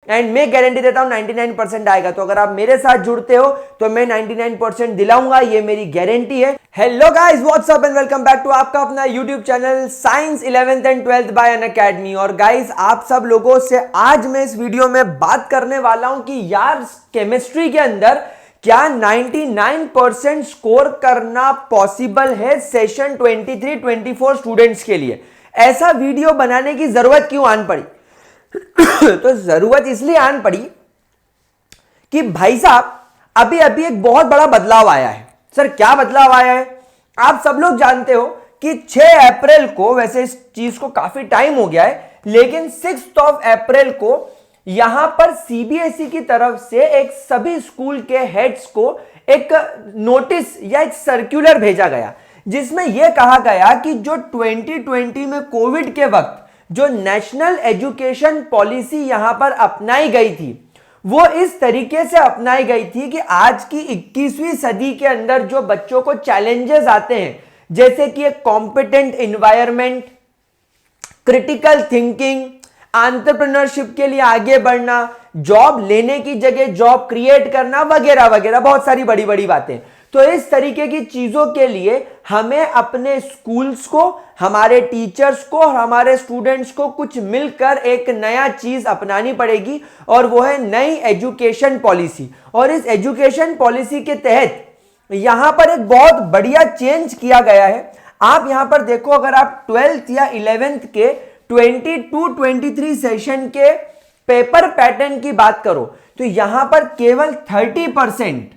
And मैं guarantee देता हूं 99% आएगा। तो अगर आप मेरे साथ जुड़ते हो तो मैं 99% दिलाऊंगा, ये मेरी गारंटी है। Hello guys, what's up and welcome back to आपका अपना YouTube channel science 11th and 12th by Unacademy. और गाइस, आप सब लोगों से आज मैं इस वीडियो में बात करने वाला हूं कि यार केमिस्ट्री के अंदर क्या 99% स्कोर करना पॉसिबल है सेशन 23-24 स्टूडेंट्स के लिए। ऐसा वीडियो बनाने की जरूरत क्यों आन पड़ी? तो जरूरत इसलिए आन पड़ी कि भाई साहब अभी अभी एक बहुत बड़ा बदलाव आया है। सर क्या बदलाव आया है? आप सब लोग जानते हो कि 6 अप्रैल को, वैसे इस चीज को काफी टाइम हो गया है, लेकिन 6 अप्रैल को यहां पर सीबीएसई की तरफ से एक सभी स्कूल के हेड्स को एक नोटिस या एक सर्कुलर भेजा गया, जिसमें यह कहा गया कि जो 2020 में कोविड के वक्त जो नेशनल एजुकेशन पॉलिसी यहां पर अपनाई गई थी, वो इस तरीके से अपनाई गई थी कि आज की 21वीं सदी के अंदर जो बच्चों को चैलेंजेस आते हैं, जैसे कि एक competent environment, critical thinking, entrepreneurship के लिए आगे बढ़ना, जॉब लेने की जगह जॉब क्रिएट करना, वगैरह वगैरह, बहुत सारी बड़ी बड़ी बातें। तो इस तरीके की चीजों के लिए हमें अपने स्कूल्स को, हमारे टीचर्स को, हमारे स्टूडेंट्स को कुछ मिलकर एक नया चीज अपनानी पड़ेगी, और वो है नई एजुकेशन पॉलिसी। और इस एजुकेशन पॉलिसी के तहत यहां पर एक बहुत बढ़िया चेंज किया गया है। आप यहां पर देखो, अगर आप 12th या 11th के 22-23 सेशन के पेपर पैटर्न की बात करो तो यहां पर केवल 30%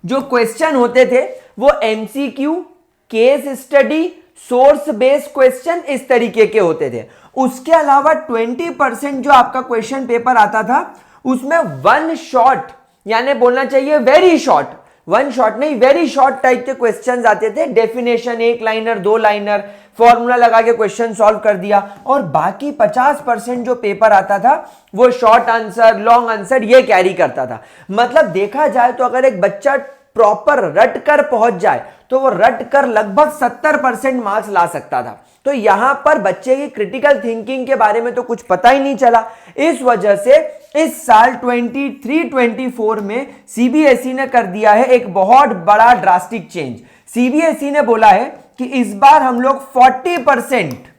जो क्वेश्चन होते थे वो MCQ, case study, source based question इस तरीके के होते थे। उसके अलावा 20% जो आपका क्वेश्चन पेपर आता था उसमें वन शॉट, यानी बोलना चाहिए वेरी शॉर्ट, वन शॉट नहीं वेरी शॉर्ट टाइप के क्वेश्चंस आते थे। डेफिनेशन, 1 लाइनर 2 लाइनर, फॉर्मूला लगा के क्वेश्चन सॉल्व कर दिया। और बाकी 50% जो पेपर आता था वो शॉर्ट आंसर, लॉन्ग आंसर ये कैरी करता था। मतलब देखा जाए तो अगर एक बच्चा प्रॉपर रट कर पहुंच जाए तो वो रट कर लगभग 70% मार्क्स ला सकता था। तो यहां पर बच्चे की क्रिटिकल थिंकिंग के बारे में तो कुछ पता ही नहीं चला। इस वजह से इस साल 23-24 में सीबीएसई ने कर दिया है एक बहुत बड़ा ड्रास्टिक चेंज। सीबीएसई ने बोला है कि इस बार हम लोग 40%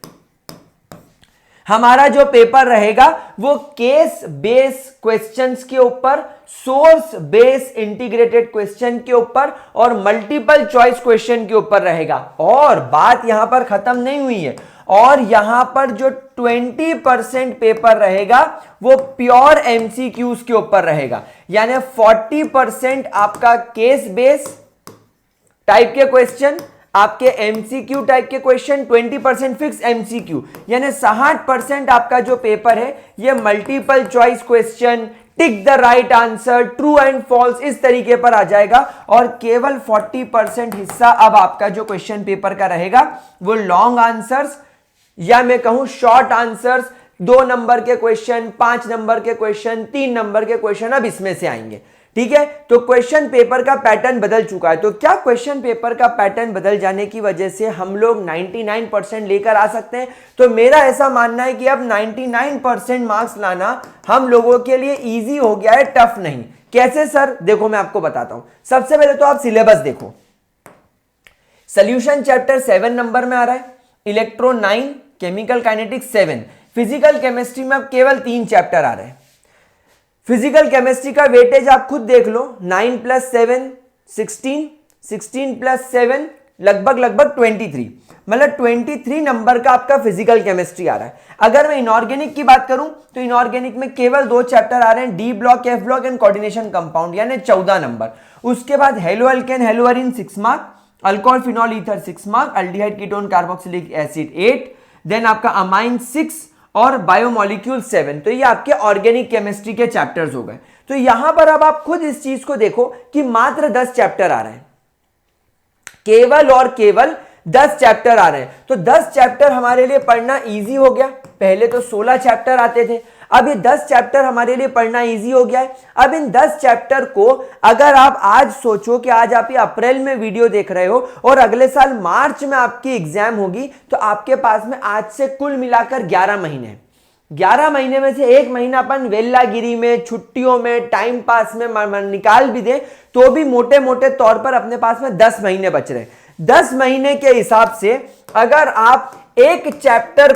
हमारा जो पेपर रहेगा वो केस बेस क्वेश्चंस के ऊपर, सोर्स बेस इंटीग्रेटेड क्वेश्चन के ऊपर और मल्टीपल चॉइस क्वेश्चन के ऊपर रहेगा। और बात यहां पर खत्म नहीं हुई है, और यहां पर जो 20% पेपर रहेगा वो प्योर एमसीक्यूज के ऊपर रहेगा। यानी 40% आपका केस बेस टाइप के क्वेश्चन, आपके एमसीक्यू टाइप के क्वेश्चन, 20% फिक्स एमसीक्यू, यानी 60% आपका जो पेपर है ये multiple choice question, tick the right answer, true and false, इस तरीके पर आ जाएगा। और केवल 40% हिस्सा अब आपका जो क्वेश्चन पेपर का रहेगा वो लॉन्ग आंसर्स, या मैं कहूं शॉर्ट आंसर्स, 2 नंबर के क्वेश्चन, 5 नंबर के क्वेश्चन, 3 नंबर के क्वेश्चन अब इसमें से आएंगे। ठीक है, तो क्वेश्चन पेपर का पैटर्न बदल चुका है। तो क्या क्वेश्चन पेपर का पैटर्न बदल जाने की वजह से हम लोग 99% लेकर आ सकते हैं? तो मेरा ऐसा मानना है कि अब 99% मार्क्स लाना हम लोगों के लिए इजी हो गया है, टफ नहीं। कैसे सर? देखो मैं आपको बताता हूं। सबसे पहले तो आप सिलेबस देखो। सोल्यूशन चैप्टर 7 नंबर में आ रहा है, electro 9, chemical kinetics 7, physical chemistry में अब केवल 3 चैप्टर आ रहे हैं। फिजिकल केमिस्ट्री का वेटेज आप खुद देख लो, 9 + 7 16, 16 + 7 लगभग 23, मतलब 23 नंबर का आपका फिजिकल केमिस्ट्री आ रहा है। अगर मैं इनऑर्गेनिक की बात करूं तो इनऑर्गेनिक में केवल 2 चैप्टर आ रहे हैं, D block, F block and coordination compound, यानी 14 नंबर। उसके बाद haloalkane haloarene 6 mark, alcohol phenol ether 6 mark, aldehyde ketone carboxylic acid 8, then आपका अमाइन 6 और बायोमोलिक्यूल 7। तो ये आपके ऑर्गेनिक केमिस्ट्री के चैप्टर्स हो गए। तो यहां पर अब आप खुद इस चीज को देखो कि मात्र 10 चैप्टर आ रहे हैं, केवल और केवल 10 चैप्टर आ रहे हैं। तो 10 चैप्टर हमारे लिए पढ़ना इजी हो गया। पहले तो 16 चैप्टर आते थे, अब ये 10 चैप्टर हमारे लिए पढ़ना इजी हो गया है। अब इन 10 चैप्टर को अगर आप आज सोचो कि आज आप ये अप्रैल में वीडियो देख रहे हो और अगले साल मार्च में आपकी एग्जाम होगी, तो आपके पास में आज से कुल मिलाकर 11 महीने हैं। 11 महीने में से 1 महीना अपन वेल्लागिरी में, छुट्टियों में, टाइम पास में निकाल भी दें तो भी मोटे मोटे तौर पर अपने पास में 10 महीने बच रहे हैं। 10 महीने के हिसाब से अगर आप एक चैप्टर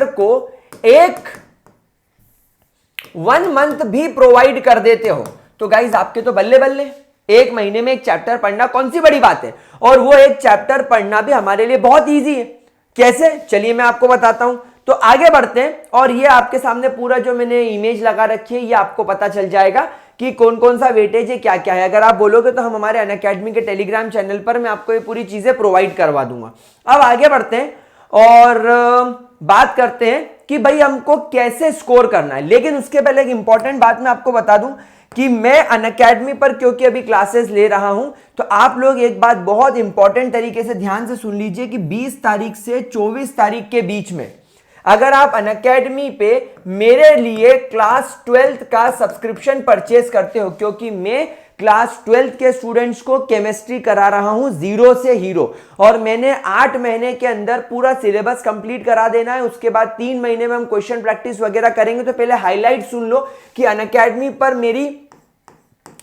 को एक 1 मंथ भी प्रोवाइड कर देते हो तो गाइज आपके तो बल्ले बल्ले। 1 महीने में एक चैप्टर पढ़ना कौन सी बड़ी बात है, और वो एक चैप्टर पढ़ना भी हमारे लिए बहुत इजी है। कैसे, चलिए मैं आपको बताता हूं। तो आगे बढ़ते हैं, और ये आपके सामने पूरा जो मैंने इमेज लगा रखी है ये आपको पता चल जाएगा कि कौन कौन सा वेटेज है, क्या क्या है। अगर आप बोलोगे तो हम हमारे अनअकैडमी के टेलीग्राम चैनल पर मैं आपको ये पूरी चीजें प्रोवाइड करवा दूंगा। अब आगे बढ़ते हैं और बात करते हैं कि भाई हमको कैसे स्कोर करना है। लेकिन उसके पहले एक इंपॉर्टेंट बात मैं आपको बता दूं कि मैं अनअकैडमी पर क्योंकि अभी क्लासेस ले रहा हूं, तो आप लोग एक बात बहुत इंपॉर्टेंट तरीके से ध्यान से सुन लीजिए कि 20 तारीख से 24 तारीख के बीच में अगर आप अनअकैडमी पे मेरे लिए क्लास 12th का सब्सक्रिप्शन परचेस करते हो, क्योंकि मैं क्लास 12th के स्टूडेंट्स को केमिस्ट्री करा रहा हूं 0 से हीरो, और मैंने 8 महीने के अंदर पूरा सिलेबस कंप्लीट करा देना है। उसके बाद 3 महीने में हम क्वेश्चन प्रैक्टिस वगैरह करेंगे। तो पहले हाईलाइट सुन लो कि अनअकैडमी पर मेरी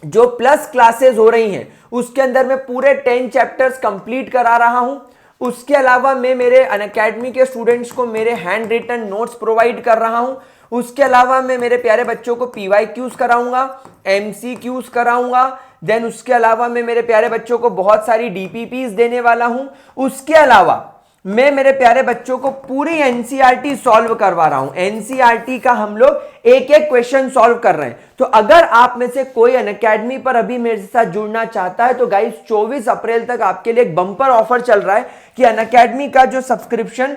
जो प्लस क्लासेस हो रही हैं उसके अंदर मैं पूरे 10 चैप्टर्स कंप्लीट करा रहा हूं। उसके अलावा मैं मेरे अनअकैडमी के स्टूडेंट्स को मेरे हैंड रिटन नोट्स प्रोवाइड कर रहा हूं। उसके अलावा मैं मेरे प्यारे बच्चों को PYQs कराऊंगा, MCQs कराऊंगा। देन उसके अलावा मैं मेरे प्यारे बच्चों को बहुत सारी DPPs देने वाला हूं। उसके अलावा मैं मेरे प्यारे बच्चों को पूरी NCERT सॉल्व करवा रहा हूं। NCERT का हम लोग एक एक क्वेश्चन सॉल्व कर रहे हैं। तो अगर आप में से कोई अनअकैडमी पर अभी मेरे साथ जुड़ना चाहता है तो गाइस 24 अप्रैल तक आपके लिए एक बम्पर ऑफर चल रहा है कि अनअकैडमी का जो सब्सक्रिप्शन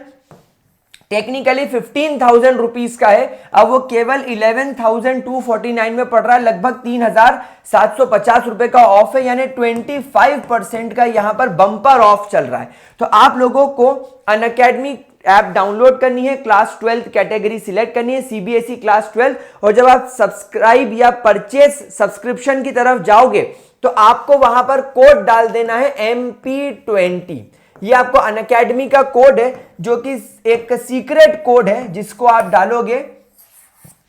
टेक्निकली 15,000 रुपीज का है, अब वो केवल 11,249 में पड़ रहा है। लगभग 3,750 रुपए का ऑफ है, यानी 25% का यहां पर बम्पर ऑफ चल रहा है। तो आप लोगों को अनअकैडमी ऐप डाउनलोड करनी है, क्लास 12 कैटेगरी सिलेक्ट करनी है, CBSE क्लास 12, और जब आप सब्सक्राइब या परचेस सब्सक्रिप्शन की तरफ जाओगे तो आपको वहां पर कोड डाल देना है MP20। ये आपको अनअकैडमी का कोड है जो कि एक सीक्रेट कोड है, जिसको आप डालोगे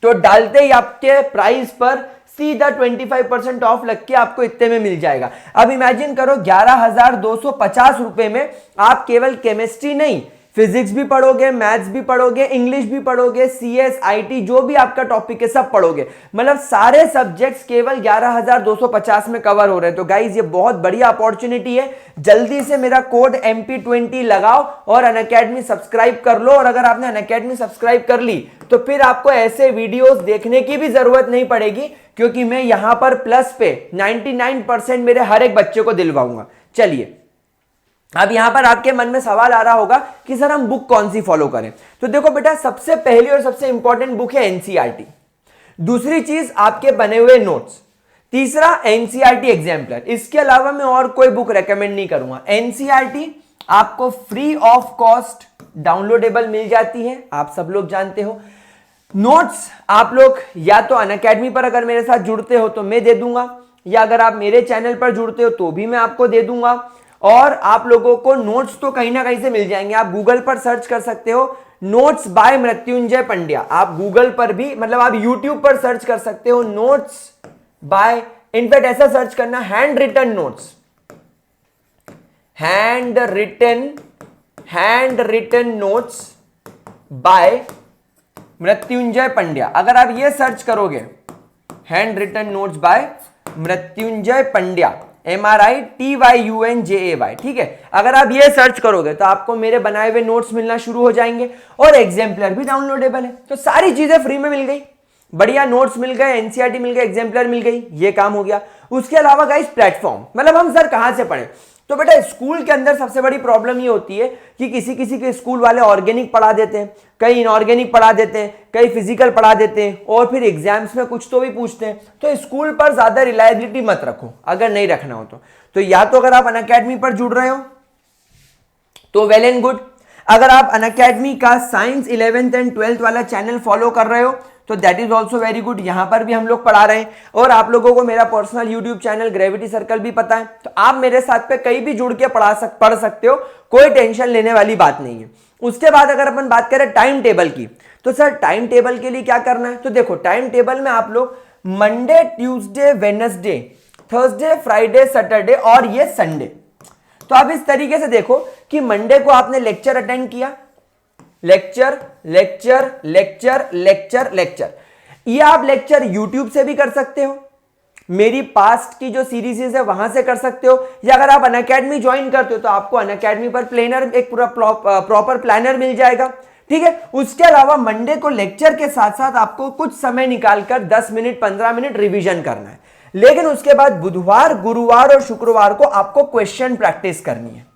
तो डालते ही आपके प्राइस पर सीधा 25% ऑफ लग के आपको इतने में मिल जाएगा। अब इमेजिन करो 11,250 रुपए में आप केवल केमिस्ट्री नहीं, फिजिक्स भी पढ़ोगे, मैथ्स भी पढ़ोगे, इंग्लिश भी पढ़ोगे, CS IT जो भी आपका टॉपिक है सब पढ़ोगे। मतलब सारे सब्जेक्ट्स केवल 11,250 में कवर हो रहे हैं। तो गाइज ये बहुत बढ़िया अपॉर्चुनिटी है। जल्दी से मेरा कोड MP20 लगाओ और अनअकैडमी सब्सक्राइब कर लो। और अगर आपने अनअकैडमी सब्सक्राइब कर ली तो फिर आपको ऐसे वीडियोस देखने की भी जरूरत नहीं पड़ेगी, क्योंकि मैं यहां पर प्लस पे 99% मेरे हर एक बच्चे को दिलवाऊंगा। चलिए, अब यहां पर आपके मन में सवाल आ रहा होगा कि सर हम बुक कौन सी फॉलो करें। तो देखो बेटा, सबसे पहली और सबसे इंपॉर्टेंट बुक है NCERT। दूसरी चीज आपके बने हुए नोट्स। तीसरा NCERT एग्जाम्पलर। इसके अलावा मैं और कोई बुक रेकमेंड नहीं करूंगा। NCERT आपको फ्री ऑफ कॉस्ट डाउनलोडेबल मिल जाती है, आप सब लोग जानते हो। नोट्स आप लोग या तो अनअकैडमी पर अगर मेरे साथ जुड़ते हो तो मैं दे दूंगा, या अगर आप मेरे चैनल पर जुड़ते हो तो भी मैं आपको दे दूंगा। और आप लोगों को नोट्स तो कहीं ना कहीं से मिल जाएंगे। आप गूगल पर सर्च कर सकते हो नोट्स बाय मृत्युंजय पंड्या। आप गूगल पर भी, मतलब आप यूट्यूब पर सर्च कर सकते हो नोट्स बाय, इनफैक्ट ऐसा सर्च करना hand written notes, hand written notes by Mrityunjay Pandya. अगर आप ये सर्च करोगे hand written notes by Mrityunjay Pandya, MRITYUNJAY, ठीक है। अगर आप ये सर्च करोगे तो आपको मेरे बनाए हुए नोट्स मिलना शुरू हो जाएंगे, और एग्जाम्पलर भी डाउनलोडेबल है। तो सारी चीजें फ्री में मिल गई, बढ़िया नोट्स मिल गए, NCERT मिल गए, एग्जाम्पलर मिल गई, ये काम हो गया। उसके अलावा गाइस प्लेटफॉर्म, मतलब हम सर कहां से पढ़े। तो बेटा स्कूल के अंदर सबसे बड़ी प्रॉब्लम ये होती है कि किसी किसी के स्कूल वाले ऑर्गेनिक पढ़ा देते हैं, कई इनऑर्गेनिक पढ़ा देते हैं, कई फिजिकल पढ़ा देते हैं, और फिर एग्जाम्स में कुछ तो भी पूछते हैं। तो स्कूल पर ज्यादा रिलायबिलिटी मत रखो अगर नहीं रखना हो तो या तो अगर आप अनअकैडमी पर जुड़ रहे हो तो वेल एंड गुड। अगर आप अनअकैडमी का साइंस 11th एंड 12th वाला चैनल फॉलो कर रहे हो तो that is also very good, यहां पर भी हम लोग पढ़ा रहे हैं। और आप लोगों को मेरा personal YouTube channel gravity circle भी पता है, तो आप मेरे साथ पे कहीं भी जुड़ के पढ़ सकते हो, कोई टेंशन लेने वाली बात नहीं है। उसके बाद अगर अपन बात करें टाइम टेबल की, तो सर टाइम टेबल के लिए क्या करना है? तो देखो टाइम टेबल में आप लोग Monday, Tuesday, Wednesday, Thursday, Friday, Saturday और ये संडे, तो आप इस तरीके से देखो कि मंडे को आपने लेक्चर अटेंड किया, lecture lecture lecture lecture lecture, ये आप लेक्चर यूट्यूब से भी कर सकते हो, मेरी पास्ट की जो सीरीज है वहां से कर सकते हो, या अगर आप अनअकैडमी ज्वाइन करते हो तो आपको अनअकैडमी पर प्लेनर, एक पूरा प्रॉपर प्लानर मिल जाएगा, ठीक है। उसके अलावा मंडे को लेक्चर के साथ साथ आपको कुछ समय निकालकर 10 मिनट 15 मिनट रिवीजन करना है, लेकिन उसके बाद बुधवार, गुरुवार और शुक्रवार को आपको क्वेश्चन प्रैक्टिस करनी है।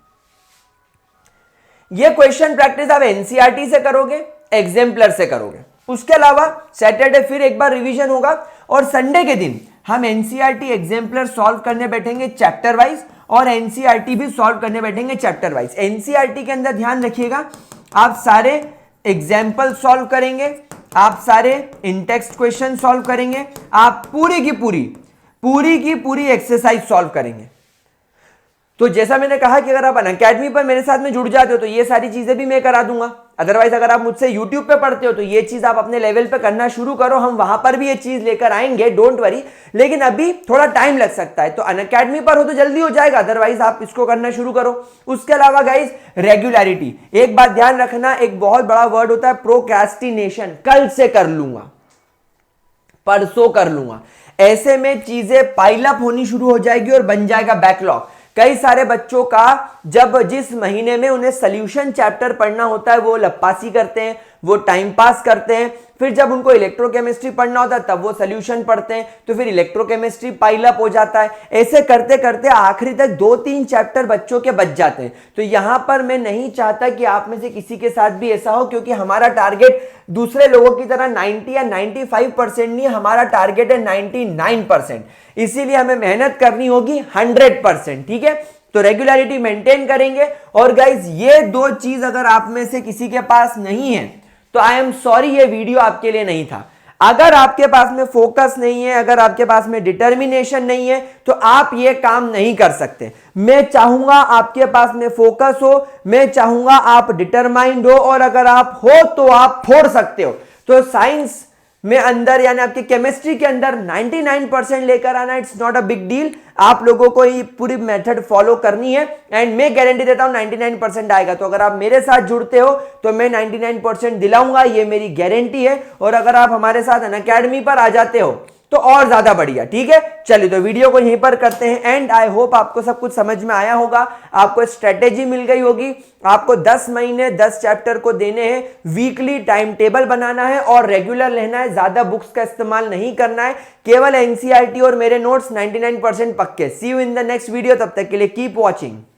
ये क्वेश्चन प्रैक्टिस आप एनसीईआरटी से करोगे, एग्जाम्पलर से करोगे। उसके अलावा सैटरडे फिर एक बार रिवीजन होगा, और संडे के दिन हम एनसीईआरटी एग्जाम्पलर सॉल्व करने बैठेंगे चैप्टर वाइज, और एनसीईआरटी भी सॉल्व करने बैठेंगे चैप्टर वाइज। एनसीईआरटी के अंदर ध्यान रखिएगा, आप सारे एग्जाम्पल सॉल्व करेंगे, आप सारे इनटेक्स्ट क्वेश्चन सॉल्व करेंगे, आप पूरी की पूरी एक्सरसाइज सॉल्व करेंगे। तो जैसा मैंने कहा कि अगर आप अनअकैडमी पर मेरे साथ में जुड़ जाते हो तो ये सारी चीजें भी मैं करा दूंगा। अदरवाइज अगर आप मुझसे यूट्यूब पे पढ़ते हो तो ये चीज आप अपने लेवल पे करना शुरू करो, हम वहां पर भी ये चीज लेकर आएंगे, डोंट वरी। लेकिन अभी थोड़ा टाइम लग सकता है, तो अनअकैडमी पर हो तो जल्दी हो जाएगा, अदरवाइज आप इसको करना शुरू करो। उसके अलावा गाइज रेगुलरिटी, एक बात ध्यान रखना, एक बहुत बड़ा वर्ड होता है प्रोक्रेस्टिनेशन, कल से कर लूंगा, परसों कर लूंगा, ऐसे में चीजें पाइलअप होनी शुरू हो जाएगी और बन जाएगा बैकलॉग। कई सारे बच्चों का जब जिस महीने में उन्हें सॉल्यूशन चैप्टर पढ़ना होता है वो लप्पासी करते हैं, वो टाइम पास करते हैं, फिर जब उनको इलेक्ट्रोकेमिस्ट्री पढ़ना होता है तब वो सॉल्यूशन पढ़ते हैं, तो फिर इलेक्ट्रोकेमिस्ट्री पाइलअप हो जाता है। ऐसे करते करते आखिरी तक 2-3 चैप्टर बच्चों के बच जाते हैं। तो यहां पर मैं नहीं चाहता कि आप में से किसी के साथ भी ऐसा हो, क्योंकि हमारा टारगेट दूसरे लोगों की तरह 90 या 95% नहीं है, हमारा टारगेट है 99%। इसीलिए हमें मेहनत करनी होगी 100%, ठीक है। तो रेगुलरिटी मेंटेन करेंगे। और गाइज ये दो चीज अगर आप में से किसी के पास नहीं है तो आई एम सॉरी, ये वीडियो आपके लिए नहीं था। अगर आपके पास में फोकस नहीं है, अगर आपके पास में डिटर्मिनेशन नहीं है, तो आप ये काम नहीं कर सकते। मैं चाहूंगा आपके पास में फोकस हो, मैं चाहूंगा आप डिटरमाइंड हो, और अगर आप हो तो आप फोड़ सकते हो। तो साइंस में अंदर यानी आपकी केमिस्ट्री के अंदर 99% लेकर आना, it's not a big deal. आप लोगों को ये पूरी मेथड फॉलो करनी है, एंड मैं गारंटी देता हूं 99% आएगा। तो अगर आप मेरे साथ जुड़ते हो तो मैं 99% दिलाऊंगा, ये मेरी गारंटी है। और अगर आप हमारे साथ अनअकैडमी पर आ जाते हो तो और ज्यादा बढ़िया, ठीक है। चलिए तो वीडियो को यहीं पर करते हैं एंड आई होप आपको सब कुछ समझ में आया होगा, आपको स्ट्रेटेजी मिल गई होगी। आपको 10 महीने 10 चैप्टर को देने हैं, वीकली टाइम टेबल बनाना है और रेगुलर लेना है, ज्यादा बुक्स का इस्तेमाल नहीं करना है, केवल एनसीईआरटी और मेरे नोट्स 99% पक्के। See you in the next video, तब तक के लिए कीप वॉचिंग।